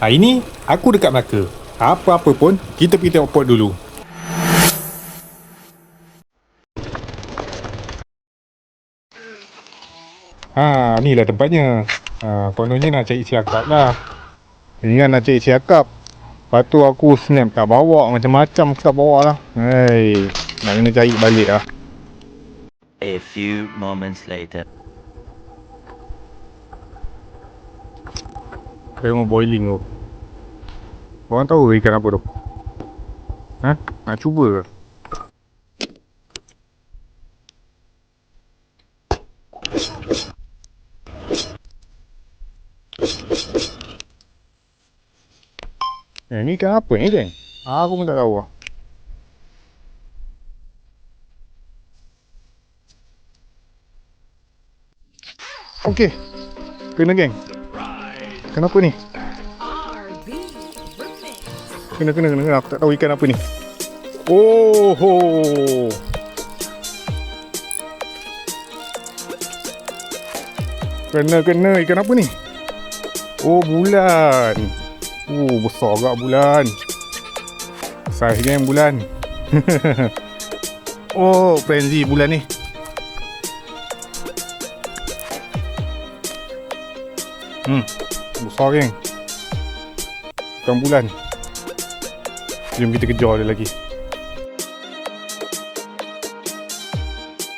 Hari ni, aku dekat Melaka. Apa-apa pun, kita pergi tengok port dulu. Ni lah tempatnya. Kononnya nak cari siakap lah. Ini kan nak cari siakap. Lepas tu aku snap kat bawah, macam-macam kat bawah lah. Nak kena cari balik lah. A few moments later. Tengok boiling tu. Korang tahu ikan apa tu? Nak cuba ke? Ni ikan apa ni, geng? Aku pun tak tahu lah. Okey. Kena, geng. Kenapa ni? Kena. Aku tak tahu ikan apa ni. Oh ho. Kena ikan apa ni? Oh, bulan. Besar agak bulan. Saiz geng bulan. Oh, frenzy bulan ni. Besar geng. Bukan bulan. Jom kita kejar dia lagi.